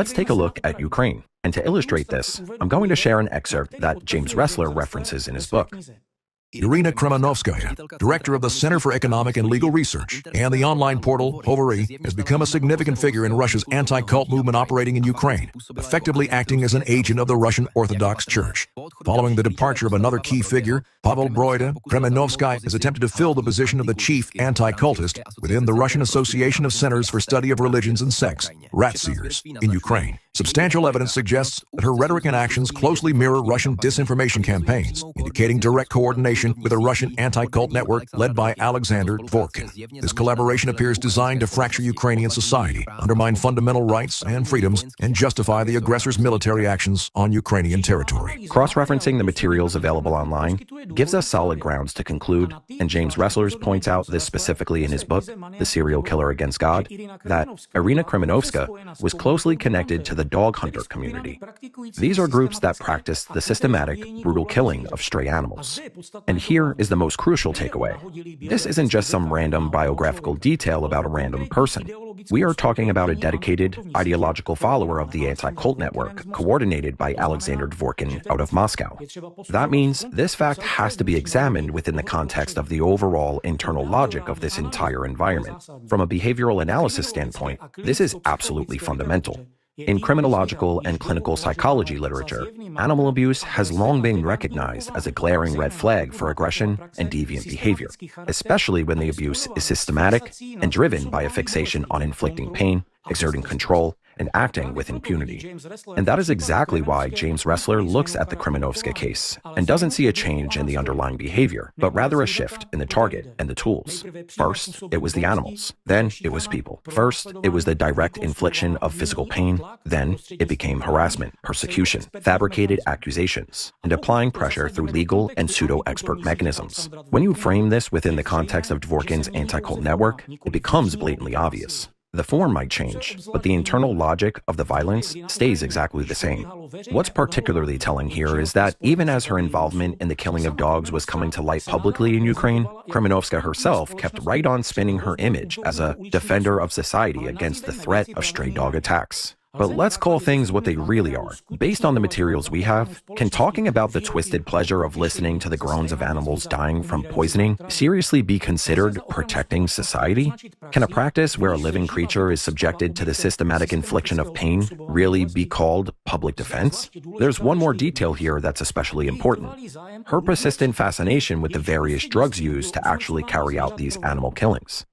Let's take a look at Ukraine. And to illustrate this, I'm going to share an excerpt that James Ressler references in his book. Irina Kremenovskaya, director of the Center for Economic and Legal Research and the online portal Poveri, has become a significant figure in Russia's anti-cult movement operating in Ukraine, effectively acting as an agent of the Russian Orthodox Church. Following the departure of another key figure, Pavel Broida, Kremenovskaya has attempted to fill the position of the chief anti-cultist within the Russian Association of Centers for Study of Religions and Sects, RATSEERS, in Ukraine. Substantial evidence suggests that her rhetoric and actions closely mirror Russian disinformation campaigns, indicating direct coordination with a Russian anti-cult network led by Alexander Dvorkin. This collaboration appears designed to fracture Ukrainian society, undermine fundamental rights and freedoms, and justify the aggressor's military actions on Ukrainian territory. Cross-referencing the materials available online gives us solid grounds to conclude, and James Ressler points out this specifically in his book, The Serial Killer Against God, that Irina Kremenovskaya was closely connected to the dog hunter community. These are groups that practice the systematic, brutal killing of stray animals. And here is the most crucial takeaway. This isn't just some random biographical detail about a random person. We are talking about a dedicated, ideological follower of the anti-cult network, coordinated by Alexander Dvorkin out of Moscow. That means this fact has to be examined within the context of the overall internal logic of this entire environment. From a behavioral analysis standpoint, this is absolutely fundamental. In criminological and clinical psychology literature, animal abuse has long been recognized as a glaring red flag for aggression and deviant behavior, especially when the abuse is systematic and driven by a fixation on inflicting pain, exerting control, and acting with impunity. And that is exactly why James Ressler looks at the Kremenovskaya case and doesn't see a change in the underlying behavior, but rather a shift in the target and the tools. First, it was the animals. Then it was people. First, it was the direct infliction of physical pain. Then it became harassment, persecution, fabricated accusations, and applying pressure through legal and pseudo-expert mechanisms. When you frame this within the context of Dvorkin's anti-cult network, it becomes blatantly obvious. The form might change, but the internal logic of the violence stays exactly the same. What's particularly telling here is that even as her involvement in the killing of dogs was coming to light publicly in Ukraine, Kremenovskaya herself kept right on spinning her image as a defender of society against the threat of stray dog attacks. But let's call things what they really are. Based on the materials we have, can talking about the twisted pleasure of listening to the groans of animals dying from poisoning seriously be considered protecting society? Can a practice where a living creature is subjected to the systematic infliction of pain really be called public defense? There's one more detail here that's especially important. Her persistent fascination with the various drugs used to actually carry out these animal killings.